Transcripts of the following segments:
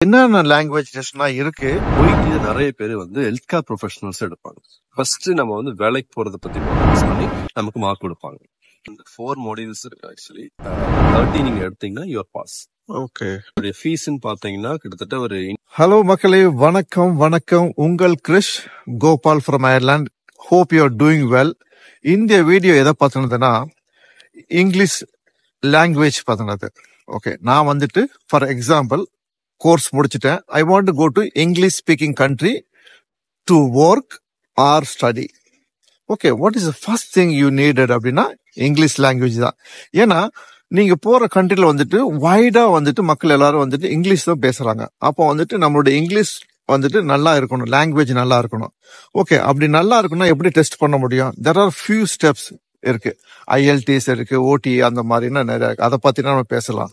என்னென்ன லாங்குவேஜ் டெஸ்ட்லாம் இருக்கு? OET நிறைய பேர் வந்து ஹெல்த் கேர் ப்ரொஃபஷனல்ஸ் எடுப்பாங்க. ஃபர்ஸ்ட் நம்ம வந்து வேலைக்கு போறத பத்தி ஃபோக்கஸ் பண்ணி நமக்கு மார்க் கொடுப்பாங்க. இந்த 4 மாடியூல்ஸ் இருக்கு. ஆக்சுவலி 30 நீங்க எடுத்தீங்கன்னா யுவர் பாஸ். ஓகே. ஃபீஸ்ன்னு பாத்தீங்கன்னா கிட்டத்தட்ட ஒரு ஹலோ மக்களே, வணக்கம் வணக்கம். உங்கள் Krish Gopal from Ireland. Hope you are doing well. இந்த வீடியோ எதை பார்த்துனதுன்னா இங்கிலீஷ் லாங்குவேஜ் பார்த்துனது. ஓகே, நான் வந்துட்டு ஃபார் எக்ஸாம்பிள் கோர்ஸ் முடிச்சுட்டேன். I want to go to English speaking country to work or study. Okay, what is the first thing you needed அப்படின்னா English language தான். ஏன்னா நீங்க போற கண்ட்ரில வந்துட்டு வைடா வந்துட்டு மக்கள் எல்லாரும் வந்துட்டு இங்கிலீஷ் தான் பேசுறாங்க. அப்போ வந்துட்டு நம்மளுடைய இங்கிலீஷ் வந்துட்டு நல்லா இருக்கணும், லாங்குவேஜ் நல்லா இருக்கணும். ஓகே, அப்படி நல்லா இருக்கணும்னா எப்படி டெஸ்ட் பண்ண முடியும்? தெர் ஆர் ஃபியூ ஸ்டெப்ஸ் இருக்கு. IELTS இருக்கு, OT அந்த மாதிரினா நிறைய இருக்கு. அதை பத்தி நம்ம பேசலாம்.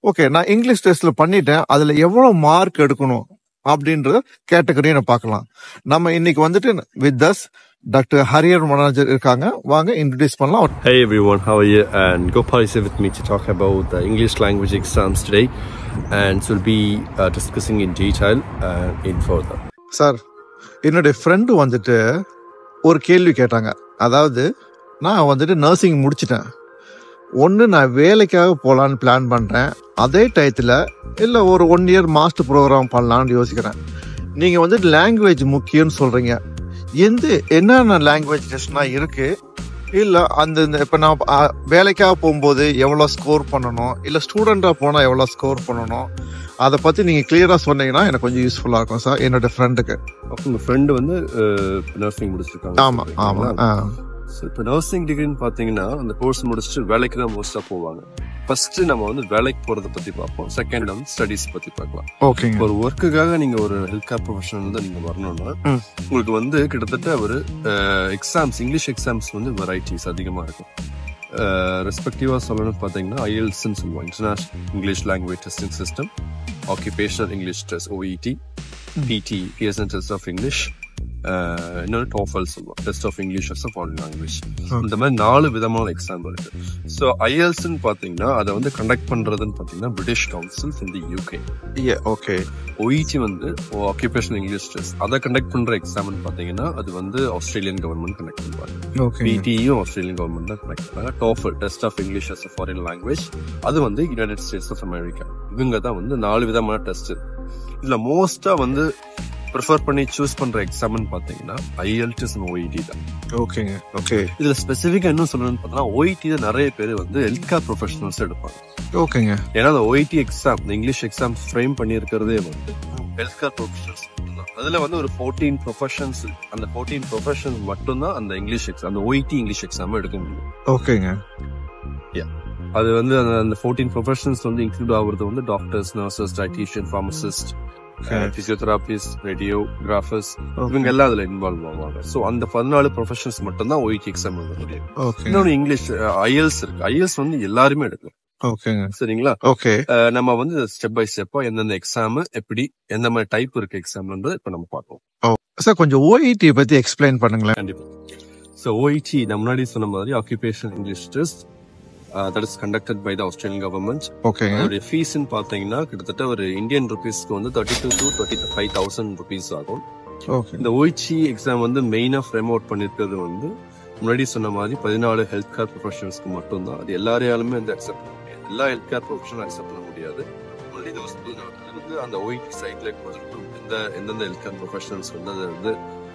ஓகே, நான் இங்கிலீஷ் டெஸ்ட்ல பண்ணிட்டேன். அதுல எவ்வளவு மார்க் எடுக்கணும் அப்படின்றத கேட்டகரியை நான் பார்க்கலாம். நம்ம இன்னைக்கு வந்துட்டு வித் தஸ் டாக்டர் ஹரியர் மனோஜர் இருக்காங்க. வாங்க இன்ட்ரோடியூஸ் பண்ணலாம். Hey everyone, how are you? And Gopal is here with me to talk about the English language exams today, and we'll be discussing in detail in further. Sir, என்னுடைய friend வந்துட்டு ஒரு கேள்வி கேட்டாங்க. அதாவது நான் வந்துட்டு நர்சிங் முடிச்சிட்டேன். ஒன்று நான் வேலைக்காக போகலான்னு பிளான் பண்ணுறேன். அதே டயத்தில் இல்லை ஒரு 1 இயர் மாஸ்டர் ப்ரோக்ராம் பண்ணலான்னு யோசிக்கிறேன். நீங்கள் வந்துட்டு லாங்குவேஜ் முக்கியம்னு சொல்கிறீங்க. என்னென்ன லாங்குவேஜ் டெஸ்ட்லாம் இருக்குது? இல்லை அந்த இப்போ நான் வேலைக்காக போகும்போது எவ்வளோ ஸ்கோர் பண்ணணும், இல்லை ஸ்டூடெண்ட்டாக போனால் எவ்வளோ ஸ்கோர் பண்ணணும், அதை பற்றி நீங்கள் கிளியராக சொன்னீங்கன்னா எனக்கு கொஞ்சம் யூஸ்ஃபுல்லாக இருக்கும் சார், என்னோட ஃப்ரெண்டுக்கு. அப்போ உங்கள் ஃப்ரெண்டு வந்து நர்சிங் முடிச்சிருக்காங்க. ஆமாம் ஆமாம். இப்போ நர்சிங் டிகிரின்னு பார்த்தீங்கன்னா அந்த கோர்ஸ் முடிச்சுட்டு வேலைக்கு தான் மோஸ்ட்டாக போவாங்க. ஃபர்ஸ்ட் நம்ம வந்து வேலைக்கு போறதை பத்தி பார்ப்போம். செகண்ட் வந்து ஸ்டடீஸ் பத்தி பார்க்கலாம். ஓகே. ஒரு ஒர்க்குக்காக நீங்க ஒரு ஹெல்த் கேர் ப்ரொஃபஷனல் வந்து நீங்க வரணும்னா உங்களுக்கு வந்து கிட்டத்தட்ட ஒரு எக்ஸாம்ஸ், இங்கிலீஷ் எக்ஸாம்ஸ் வந்து வெரைட்டிஸ் அதிகமா இருக்கும். ரெஸ்பெக்டிவா சொல்லணும்னு பார்த்தீங்கன்னா IELTSன்னு சொல்லுவோம், international English language testing system, occupational English test OET, PT Pearson test of English, இன்னொரு TOEFL சொல்லுவோம், test of English as a foreign language. இந்த மாதிரி 4 விதமான எக்ஸாம் இருக்கு. ஸோ IELTSன்னு பாத்தீங்கன்னா அதை வந்து கண்டக்ட் பண்றதுன்னு பாத்தீங்கன்னா British council from the UK. Okay. OET வந்து ஆக்குபேஷனல் இங்கிலீஷ் டெஸ்ட், அதை கண்டக்ட் பண்ற எக்ஸாம்னு பாத்தீங்கன்னா அது வந்து ஆஸ்திரேலியன் கவர்மெண்ட் கண்டக்ட் பண்ணுவாங்க. PTயும் ஆஸ்திரேலியன் கவர்மெண்ட் தான் கண்டக்ட் பண்ணாங்க. TOEFL test of English as a foreign language, அது வந்து யுனைடெட் ஸ்டேட்ஸ் ஆஃப் அமெரிக்கா. இவங்க தான் வந்து 4 விதமான டெஸ்ட். இதுல மோஸ்டா வந்து ப்ரிஃபர் பண்ணி சூஸ் பண்ற எக்ஸாம்னு பாத்தீங்கன்னா IELTS and OET தான். ஓகேங்க. ஓகே. இதுல ஸ்பெசிஃபிக்கா என்ன சொல்லணும்னு பார்த்தா OET தான் நிறைய பேர் வந்து ஹெல்த் கேர் ப்ரொஃபஷனல்ஸ் எடுப்பாங்க. ஓகேங்க. ஏன்னா அந்த OET எக்ஸாம், இந்த இங்கிலீஷ் எக்ஸாம் ஃப்ரேம் பண்ணி இருக்கிறதே வந்து ஹெல்த் கேர் ப்ரொஃபஷனல்ஸ் மட்டும்தான். அதுல வந்து ஒரு 14 ப்ரொஃபஷன்ஸ், அந்த 14 ப்ரொஃபஷன்ஸ் மட்டும்தான் அந்த இங்கிலீஷ் எக்ஸாம், அந்த OET இங்கிலீஷ் எக்ஸாம் எடுக்க முடியும். ஓகேங்க. அது வந்து அந்த 14 ப்ரொஃபஷன்ஸ் வந்து இன்க்ளூட் ஆகுறது வந்து doctors, nurses, dietitian, pharmacist, physiotherapist, radiographers, இவங்க எல்லாம் அதுல இன்வால்வ் ஆவாங்க. சோ அந்த 14 ப்ரொஃபஷன்ஸ் மட்டும் தான் OET எக்ஸாம் எழுத முடியும். இன்னொன்னு இங்கிலீஷ் IELTS இருக்கு. IELTS வந்து எல்லாருமே எடுக்கும். ஓகேங்க. சரிங்களா? ஓகே. நம்ம வந்து ஸ்டெப் பை ஸ்டெப்பா எந்தெந்த எக்ஸாம் எப்படி எந்த மாதிரி டைப் இருக்கு எக்ஸாம்ன்றது இப்ப நம்ம பார்ப்போம். சார், கொஞ்சம் OET பத்தி எக்ஸ்பிளைன் பண்ணுங்களேன். கண்டிப்பா. சோ OET நான் முன்னாடி சொன்ன மாதிரி occupational English test, that is conducted by the Australian government. Okay. அதோட ஃபீஸ்ன்னு பாத்தீங்கன்னா கிட்டத்தட்ட ஒரு இந்தியன் ருபீஸ்க்கு வந்து 32,000 to 35,000 rupees ஆகும். இந்த OET எக்ஸாம் வந்து மெயினா ஃப்ரேம் அவுட் பண்ணிருக்கிறது வந்து முன்னாடி சொன்ன மாதிரி 14 ஹெல்த் கேர் ப்ரொஃபஷனல்ஸ்க்கு மட்டும்தான். அது எல்லாரையாலுமே வந்து அக்செப்ட் பண்ண முடியாது. எல்லா ஹெல்த் கேர் ப்ரொஃபஷனல் அக்செப்ட் பண்ண முடியாது. அந்த OET சைட்ல எந்தெந்த ஹெல்த் கேர் ப்ரொஃபஷனல்ஸ் வந்து அதை வந்து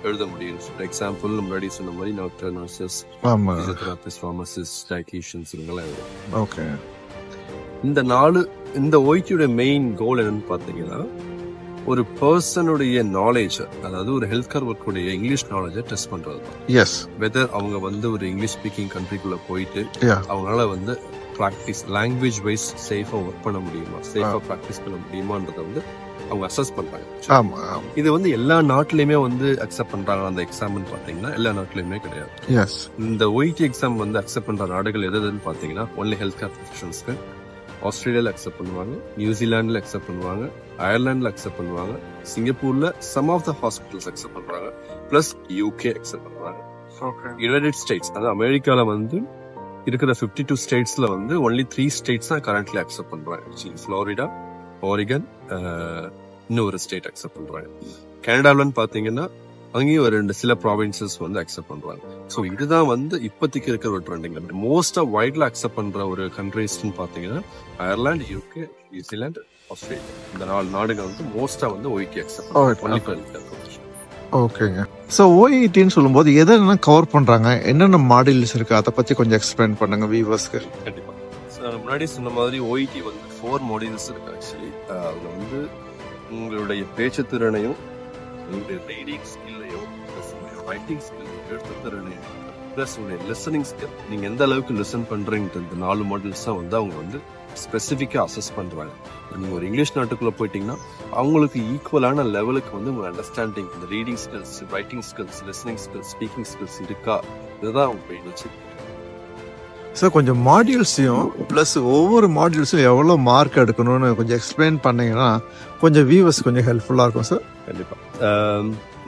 எழுத முடியும். ஃபார் எக்ஸாம்பிள் முன்னாடி சொன்ன மாதிரி doctor, nurses, physiotherapist, pharmacist, dietitians இவங்கெல்லாம் எழுதும். ஓகே. இந்த OET மெயின் கோல் என்னன்னு பாத்தீங்கன்னா ஒரு பர்சனுடைய நாலேஜ், அதாவது ஒரு ஹெல்த் கேர் ஒர்க்குடைய இங்கிலீஷ் நாலேஜை டெஸ்ட் பண்றது தான். எஸ். வெதர் அவங்க வந்து ஒரு இங்கிலீஷ் ஸ்பீக்கிங் கண்ட்ரிக்குள்ள போயிட்டு அவங்களால வந்து பிராக்டிஸ் லாங்குவேஜ் வைஸ் சேஃபா ஒர்க் பண்ண முடியுமா, சேஃபா பிராக்டிஸ் பண்ண முடியுமான்றத வந்து அவங்க அசஸ் பண்றாங்க. இது வந்து எல்லா நாட்டிலயுமே வந்து அக்செப்ட் பண்றாங்க. அந்த எக்ஸாம் பாத்தீங்கன்னா எல்லா நாட்டிலயுமே கிடையாது. இந்த OET எக்ஸாம் வந்து அக்செப்ட் பண்ற நாடுகள் எதுன்னு பாத்தீங்கன்னா ஒன்லி ஹெல்த் கேர் ப்ரொஃபஷனல்ஸ்க்கு ஆஸ்திரேலியால அக்செப்ட் பண்ணுவாங்க, நியூசிலாந்துல அக்செப்ட் பண்ணுவாங்க, அயர்லாந்துல அக்செப்ட் பண்ணுவாங்க, சிங்கப்பூர்ல some of the hospitals accept பண்றாங்க, பிளஸ் UK அக்செப்ட் பண்றாங்க. யுனைடெட் ஸ்டேட்ஸ், அதாவது அமெரிக்கால வந்து இருக்கிற 52 ஸ்டேட்ஸ்ல வந்து ஒன்லி 3 ஸ்டேட்ஸ் தான் கரண்ட்லி அக்செப்ட் பண்றாங்க. ஃப்ளோரிடா, Oregon, இன்னொரு ஸ்டேட் அக்செப்ட் பண்றாங்க. கனடாலன்னு பாத்தீங்கன்னா அங்கேயும் ஒரு சில ப்ராவின்சஸ் வந்து அக்செப்ட் பண்றாங்க. ஸோ இதுதான் வந்து இப்போதைக்கு இருக்கிற ஒரு ட்ரெண்டிங். மோஸ்டா வைட்ல அக்செப்ட் பண்ற ஒரு கண்ட்ரிஸ்ன்னு பாத்தீங்கன்னா அயர்லாந்து, யூகே, நியூசிலாந்து, ஆஸ்திரேலியா, இந்த 4 நாடுகள் வந்து மோஸ்டா வந்து OET அக்செப்ட். ஓகேங்க. ஸோ ஓஇடின்னு சொல்லும்போது எதெல்லாம் கவர் பண்றாங்க, என்னென்ன மாடியூல்ஸ் இருக்கு, அதை பத்தி கொஞ்சம் எக்ஸ்பிளைன் பண்ணுங்க வியூவர்ஸ்க்கு. கண்டிப்பா. முன்னாடி சொன்ன மாதிரி OET வந்து 4 மாடியூல்ஸ் இருக்கு ஆக்சுவலி. அதுல வந்து உங்களுடைய பேச்சு திறனையும், உங்களுடைய ரீடிங் ஸ்கில்லையும், ரைட்டிங் ஸ்கில்லையும், எழுத்து திறனையும், பிளஸ் உங்களுடைய லிசனிங் ஸ்கில், நீங்க எந்த அளவுக்கு லிசன் பண்றீங்க, இந்த 4 மாடியூல்ஸ் தான் வந்து அவங்க வந்து ஸ்பெசிஃபிக்கா அசஸ் பண்றாங்க. நீங்க ஒரு இங்கிலீஷ் நாட்டுக்குள்ள போயிட்டீங்கன்னா அவங்களுக்கு ஈக்குவலான லெவலுக்கு வந்து உங்க அண்டர்ஸ்டாண்டிங், இந்த reading skills, writing skills, listening skills, speaking skills இருக்கா, இதுதான் அவங்க போய் வச்சு. ஸோ கொஞ்சம் மாடியூல்ஸையும் ப்ளஸ் ஒவ்வொரு மாடியூல்ஸும் எவ்வளோ மார்க் எடுக்கணும்னு கொஞ்சம் எக்ஸ்பிளைன் பண்ணீங்கன்னா கொஞ்சம் வியூவர்ஸ் கொஞ்சம் ஹெல்ப்ஃபுல்லாக இருக்கும் சார். கண்டிப்பா.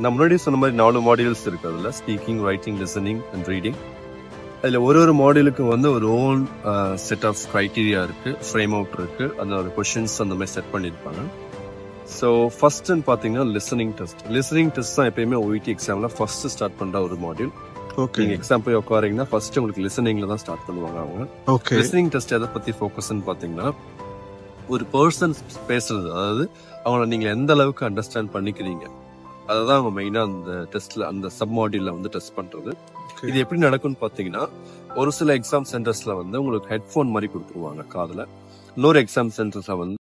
நான் முன்னாடி சொன்ன மாதிரி 4 மாடியூல்ஸ் இருக்கு. அதுல speaking, writing, listening and reading. அதுல ஒரு மாடியூலுக்கு வந்து ஒரு ஓன் செட் ஆஃப் கிரைட்டீரியா இருக்கு, ஃப்ரேம் அவுட் இருக்கு, அந்த ஒரு கொஸ்டின்ஸ் அந்த மாதிரி செட் பண்ணியிருப்பாங்க. ஸோ ஃபர்ஸ்ட்னு பார்த்தீங்கன்னா லிசனிங் டெஸ்ட். லிசனிங் டெஸ்ட் தான் எப்பயுமே OET எக்ஸாம்ல ஃபர்ஸ்ட் ஸ்டார்ட் பண்ற ஒரு மாடியூல். ஓகே. நீங்க எக்ஸாம் போய் உட்காரீங்கன்னா ஃபர்ஸ்ட் உங்களுக்கு லிசனிங்ல தான் ஸ்டார்ட் பண்ணுவாங்க அவங்க. ஓகே. லிசனிங் டெஸ்ட் எதை பத்தி ஃபோக்கஸ்ன்னு பார்த்தீங்கன்னா ஒரு பர்சன் பேசுறது, அதாவது அவங்கள நீங்க எந்த அளவுக்கு அண்டர்ஸ்டாண்ட் பண்ணிக்கிறீங்க, அததான் அவங்க மெயினா அந்த டெஸ்ட்ல, அந்த சப் மாடியூல்ல வந்து டெஸ்ட் பண்றது. இது எப்படி நடக்கும்னு பாத்தீங்கன்னா ஒரு சில எக்ஸாம் சென்டர்ஸ்ல வந்து உங்களுக்கு ஹெட்போன் மாதிரி கொடுத்துருவாங்க காதுல. இன்னொரு எக்ஸாம் சென்டர்ஸ்ல வந்து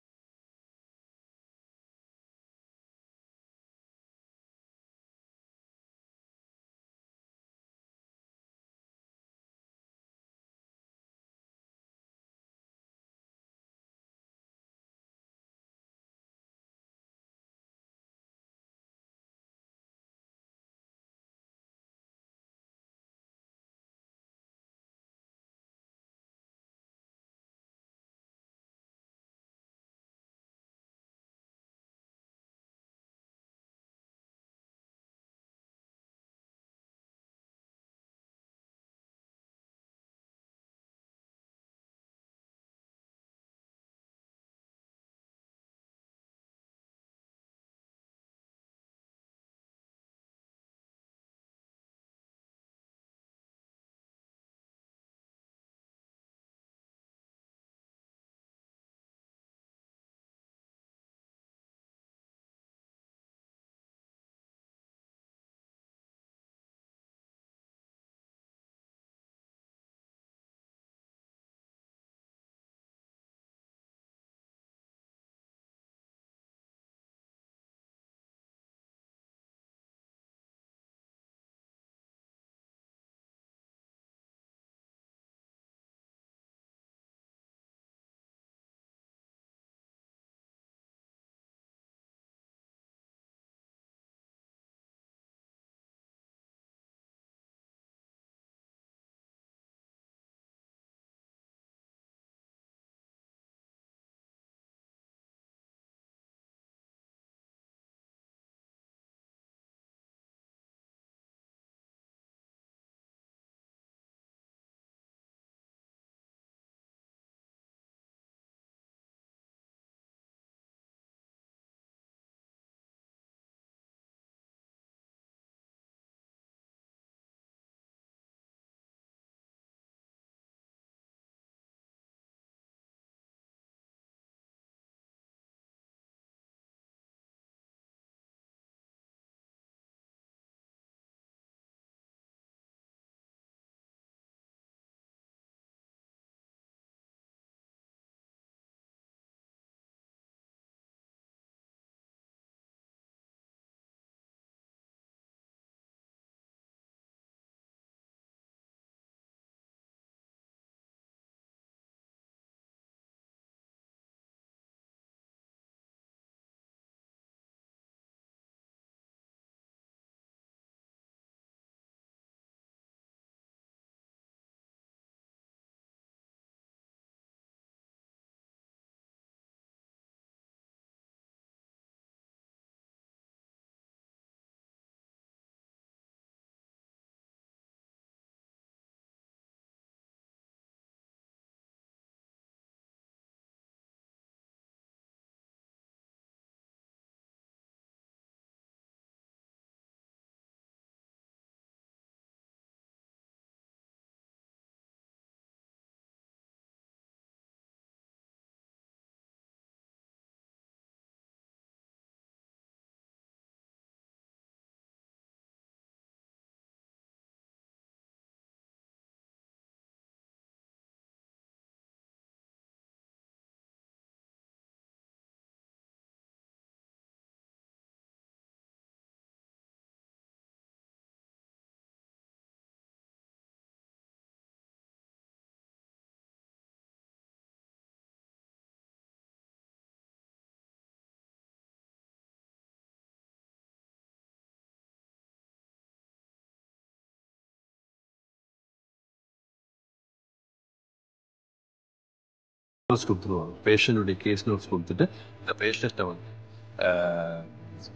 கொடுத்துருவாங்க. பேஷண்ட்டுடைய கேஸ் நோட்ஸ் கொடுத்துட்டு இந்த பேஷண்ட்டை வந்து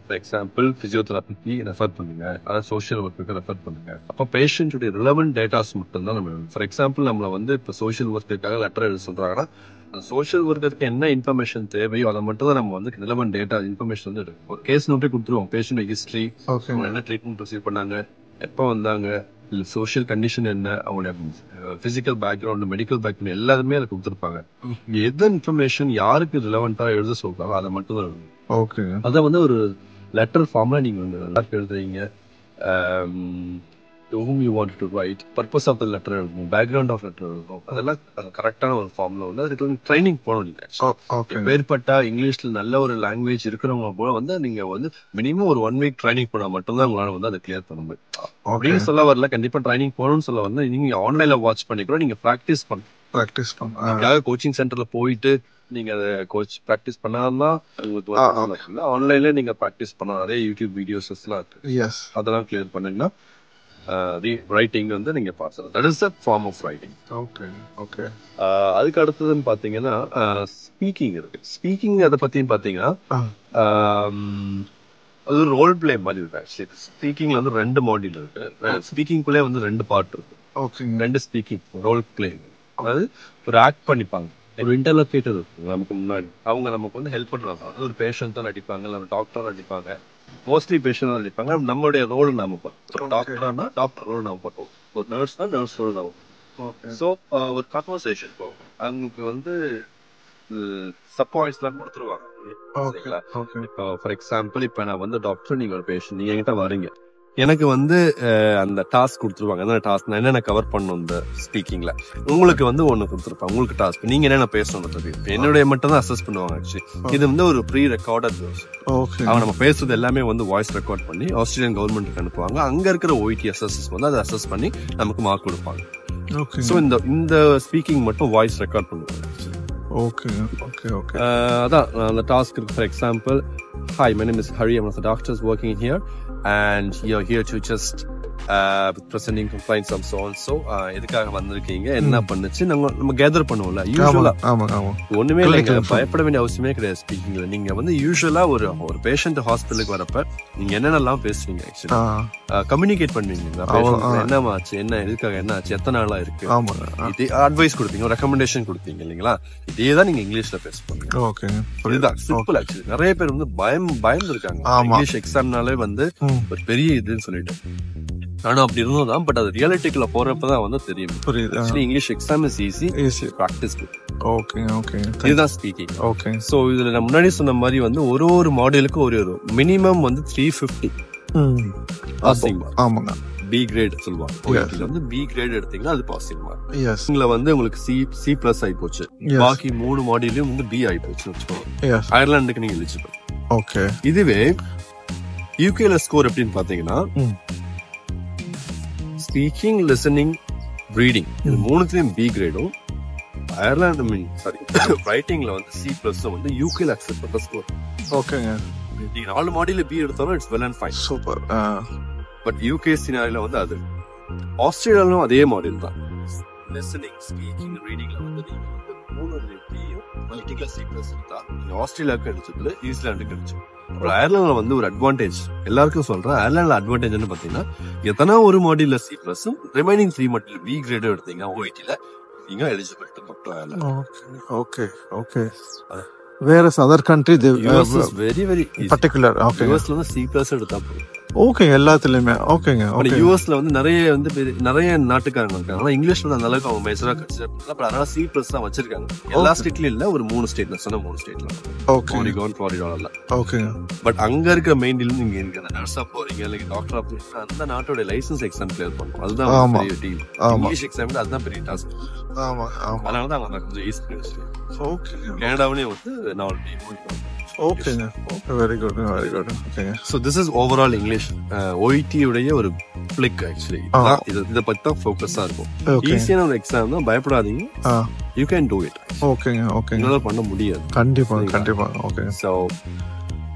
ஃபார் எக்ஸாம்பிள் ஃபிசியோதெரபிக்கு ரெஃபர் பண்ணுங்க, அதாவது சோஷியல் ஒர்க்குக்கு ரெஃபர் பண்ணுங்க. அப்போ பேஷண்ட்டுடைய ரிலவெண்ட் டேட்டாஸ் மட்டும் தான் நம்ம. ஃபார் எக்ஸாம்பிள் நம்மளை வந்து இப்போ சோஷியல் ஒர்க்குக்காக லெட்டர் எழுத சொல்றாங்கன்னா அந்த சோஷியல் ஒர்க்கருக்கு என்ன இன்ஃபர்மேஷன் தேவையோ அதை மட்டும் தான் நம்ம வந்து ரிலவெண்ட் டேட்டா இன்ஃபர்மேஷன் வந்து எடுக்கும். ஒரு கேஸ் நோட்டே கொடுத்துருவோம். பேஷண்ட் ஹிஸ்ட்ரி, அவங்க என்ன ட்ரீட்மெண்ட் ரிசீவ் பண்ணாங்க, எப்போ வந்தாங்க, இல்லை சோஷியல் கண்டிஷன் என்ன, அவங்களுடைய பிசிக்கல் பேக்ரவுண்ட், மெடிக்கல் பேக்ரவுண்ட் எல்லாருமே அதை கொடுத்துருப்பாங்க. எந்த இன்ஃபர்மேஷன் யாருக்கு ரிலவெண்டா எழுத சொல்றாங்க அதை மட்டும் தான் எழுதணும். ஓகே. அதை வந்து ஒரு லெட்டர் ஃபார்ம்ல நீங்க வந்து எழுதுறீங்க. whom you want to write, purpose of the letter எழுதணும், background of letter எழுதணும். அதெல்லாம் கரெக்டான ஒரு ஃபார்ம்ல வந்து அதுக்கு வந்து ட்ரைனிங் போகணும். நீங்க பேர்பட்டா இங்கிலீஷ்ல நல்ல ஒரு லாங்குவேஜ் இருக்கிறவங்க போல வந்து நீங்க வந்து மினிமம் ஒரு 1 week ட்ரைனிங் போனா மட்டும்தான் உங்களால வந்து அதை கிளியர் பண்ண முடியும். அப்படின்னு சொல்ல வரல, கண்டிப்பா ட்ரைனிங் போகணும்னு சொல்ல வந்து நீங்க ஆன்லைன்ல வாட்ச் பண்ணிக்கிறோம், நீங்க ப்ராக்டிஸ் பண்ண கோச்சிங் சென்டர்ல போயிட்டு நீங்க அதை கோச் ப்ராக்டிஸ் பண்ணாதான் உங்களுக்கு ஆன்லைன்ல நீங்க ப்ராக்டிஸ் பண்ணலாம். நிறைய யூடியூப் வீடியோஸ் எல்லாம் இருக்கு, அதெல்லாம் கிளியர் பண்ணீங்கன்னா ரைட்டிங் வந்து நீங்க பாஸ் ஆகலாம். That is the form of writing. Okay. அதுக்கு அடுத்ததுன்னு பாத்தீங்கன்னா ஸ்பீக்கிங் இருக்கு. ஸ்பீக்கிங் அதை பத்தியும் பாத்தீங்கன்னா அது ஒரு ரோல் பிளே மாதிரி இருக்கு. ஆக்சுவலி ஸ்பீக்கிங்ல வந்து 2 மாடியூல் இருக்கு. ஸ்பீக்கிங்குள்ளே வந்து 2 பார்ட் இருக்கு. 2 ஸ்பீக்கிங் ரோல் பிளே, அதாவது ஒரு ஆக்ட் பண்ணிப்பாங்க. ஒரு இன்டர்லோகேட்டர் இருக்கு நமக்கு முன்னாடி, அவங்க நமக்கு வந்து ஹெல்ப் பண்ணுவாங்க. அது ஒரு பேஷண்ட் நடிப்பாங்க, இல்லை டாக்டர் நடிப்பாங்க, மோஸ்ட்லி பேஷண்ட் நடிப்பாங்க. நம்மளுடைய ரோல் நாம பார்த்தோம். டாக்டர்னா டாக்டர் ரோல் நாம பார்த்தோம், ஒரு நர்ஸ்னா நர்ஸ் ரோல் நாம. ஸோ ஒரு கான்வர்சேஷன் போகும். அவங்களுக்கு வந்து சப்பாய்ஸ்லாம் கொடுத்துருவாங்க. இப்போ ஃபார் எக்ஸாம்பிள் இப்போ நான் வந்து டாக்டர், நீங்க ஒரு பேஷண்ட், நீங்க என்கிட்ட வரீங்க, எனக்கு வந்து அந்த டாஸ்க் கொடுத்துருவாங்க. என்ன டாஸ்க், நான் என்னென்ன கவர் பண்ணணும் இந்த ஸ்பீக்கிங்ல. உங்களுக்கு வந்து ஒன்று கொடுத்துருப்பாங்க, உங்களுக்கு டாஸ்க் நீங்க என்னென்ன பேசணும். என்னுடைய மட்டும் தான் அசஸ் பண்ணுவாங்க. ஆக்சுவலி இது வந்து ஒரு ப்ரீ ரெக்கார்டட், அவங்க நம்ம பேசுறது எல்லாமே வந்து வாய்ஸ் ரெக்கார்ட் பண்ணி ஆஸ்திரேலியன் கவர்மெண்ட்டுக்கு அனுப்புவாங்க. அங்க இருக்கிற OIT வந்து அதை அசஸ் பண்ணி நமக்கு மார்க் கொடுப்பாங்க. ஸோ இந்த ஸ்பீக்கிங் மட்டும் வாய்ஸ் ரெக்கார்ட் பண்ணுவாங்க. அதான் அந்த டாஸ்க் இருக்கு. For example, hi, my name is Hari, I'm one of the doctors working here, and you're here to just presenting complaints and so on. So எதுக்காக வந்திருக்கீங்க, என்ன பண்ணுச்சு, நம்ம கேதர் பண்ணுவோம்ல யூசுவலா. ஒண்ணுமே இல்லைங்க, பயப்பட வேண்டிய அவசியமே கிடையாது. ஸ்பீக்கிங்ல நீங்க வந்து யூசுவலா ஒரு பேஷண்ட் ஹாஸ்பிட்டலுக்கு வரப்ப நீங்க என்னென்னலாம் பேசுவீங்க, ஆக்சுவலி கம்யூனிகேட் பண்ணுவீங்க. என்னமா ஆச்சு, என்ன எதுக்காக, என்ன ஆச்சு, எத்தனை நாளா இருக்கு, இது அட்வைஸ் கொடுப்பீங்க, ஒரு ரெக்கமெண்டேஷன் கொடுப்பீங்க இல்லைங்களா. இதேதான் நீங்க இங்கிலீஷ்ல பேசுவீங்க. இதுதான் சிம்பிள். ஆக்சுவலி நிறைய பேர் வந்து பயந்து இருக்காங்க இங்கிலீஷ் எக்ஸாம்னாலே வந்து ஒரு பெரிய இதுன்னு சொல்லிட்டு. ஆனா அப்படி இருந்ததுதான், பட் அது ரியாலிட்டிக்குள்ள போறப்பதான் வந்து தெரியும். Actually English exam is easy, practice. இதுதான் ஸ்பீக்கிங். சோ இதுல நான் முன்னாடி சொன்ன மாதிரி வந்து ஒரு மாடியூலுக்கு ஒரு மினிமம் வந்து 350 பாசிங் மார்க். B கிரேட் சொல்லுவாங்க. வந்து B கிரேட் எடுத்தீங்கன்னா அது பாசிங் மார்க். இதுல வந்து உங்களுக்கு C+ ஆகி போச்சு, பாக்கி 3 மாடியூலையும் வந்து B ஆகி போச்சுன்னு வச்சுக்கோங்க. அயர்லாந்துக்கு நீங்க எலிஜிபிள். இதுவே யூகேல ஸ்கோர் எப்படின்னு பாத்தீங்கன்னா ஸ்பீக்கிங், லிசனிங், ரீடிங் இது 3த்துலயும் B கிரேடும், அயர்லாந்து ரைட்டிங்ல வந்து C+ வந்து யூகேல அக்செப்ட் பண்ற ஸ்கோர். நீங்க 4 மாடியூல B எடுத்தாலும் it's well and fine, super. But UK சினாரில வந்து அது. ஆஸ்திரேலியாலும் அதே மாடியூல் தான். லிசனிங், ஸ்பீக்கிங், ரீடிங்ல வந்து நீங்க வந்து 3 Bயும் மல்டிபிள் C+ எடுத்தா நீங்க ஆஸ்திரேலியாவுக்கு எடுத்ததுல நியூசிலாந்துக்கு எடுத்து. அப்புறம் அயர்லாந்துல வந்து ஒரு அட்வான்டேஜ் எல்லாருக்கும் சொல்றேன். அயர்லாந்துல அட்வான்டேஜ் பாத்தீங்கன்னா எத்தனா ஒரு மாடியூல்ல C+, ரிமைனிங் 3 மாடியூல் B கிரேடும் எடுத்தீங்க OITல நீங்க eligible to come to Ireland. Okay. Whereas other country, US is very particular. US ல வந்து C+ எடுத்தா போதும். எல்லாத்துலயுமே. யூஎஸ்ல வந்து நிறைய நாட்டுக்காரங்க இருக்காங்க. ஆனா இங்கிலீஷ்ல அந்த அளவுக்கு அவங்க மேஜரா கன்சிடர் பண்ணல. பட் அதனால C+ தான் வச்சிருக்காங்க. எல்லா ஸ்டேட்லயும் இல்ல, ஒரு 3 ஸ்டேட்ல சொன்ன 3 ஸ்டேட்ல. Oregon, Florida. பட் அங்க இருக்கிற மெயின் டீல் நீங்க இங்க நர்ஸா போறீங்க, இல்ல டாக்டரா போறீங்க, அந்த நாட்டோட லைசன்ஸ் எக்ஸாம் கிளியர் பண்ணணும். அதுதான் பெரிய டீல். இங்கிலீஷ் எக்ஸாம் அதுதான் பெரிய டாஸ்க். அதனாலதான் அவங்க கொஞ்சம் ஈஸி. கனடாவிலேயே வந்து 4 team. Very good. So this is overall English OIT உடைய ஒரு பிளிக். ஆக்சுவலி இத பத்தி தான் ஃபோக்கஸா இருக்கும். ஈஸியான ஒரு எக்ஸாம் தான், பயப்படாதீங்க. You can do it. ஓகேங்க. என்னால பண்ண முடியாது. கண்டிப்பா. ஓகே. So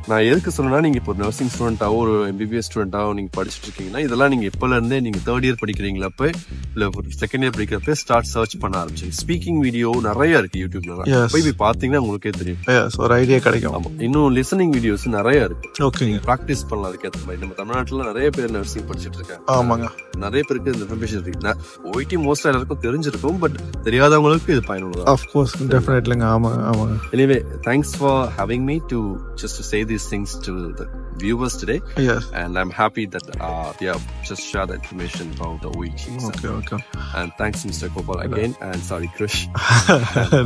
நான் எதுக்கு சொன்னா, நீங்க இப்போ நர்சிங் ஸ்டூடெண்டாவோ ஒரு MBBS ஸ்டூடெண்டாவோ நீங்க படிச்சுட்டு இருக்கீங்கன்னா, இதெல்லாம் நீங்க எப்பல இருந்தே நீங்க 3rd இயர் படிக்கிறீங்களப்ப இல்ல ஒரு 2nd இயர் படிக்கிறப்ப ஸ்டார்ட் சர்ச் பண்ண ஆரம்பிச்சீங்க. ஸ்பீக்கிங் வீடியோ நிறைய இருக்கு யூடியூப்ல, போய் பாத்தீங்கன்னா உங்களுக்கே தெரியும், ஒரு ஐடியா கிடைக்கும். ஆமா, இன்னும் லிசனிங் வீடியோஸ் நிறைய இருக்கு. ஓகேங்க, பிராக்டிஸ் பண்ணலாம். அதுக்கேற்ற மாதிரி நம்ம தமிழ்நாட்டுல நிறைய பேர் நர்சிங் படிச்சுட்டு இருக்காங்க. ஆமாங்க, நிறைய பேருக்கு இந்த இன்ஃபர்மேஷன் இருக்கு. OIT மோஸ்டா எல்லாருக்கும் தெரிஞ்சிருக்கும், பட் தெரியாதவங்களுக்கு இது பயனுள்ளதா. ஆஃப் கோர்ஸ், டெஃபினெட்லிங்க. ஆமாங்க, ஆமாங்க. Anyway, thanks for having me to just to say these things to the viewers today. Yes. And I'm happy that we have just shared the information about the OIT. Okay, okay. And thanks, Mr. Gopal, again. And sorry, Krish.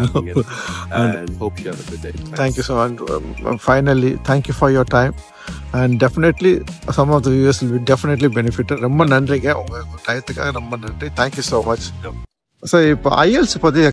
No. And hope you have a good day. Thank you so much. Finally, thank you for your time. And definitely, some of the viewers will be definitely benefited. ரொம்ப நன்றிங்க, உங்க டயத்துக்காக ரொம்ப நன்றி. Thank you so much. So, இப்போ IELTS பற்றி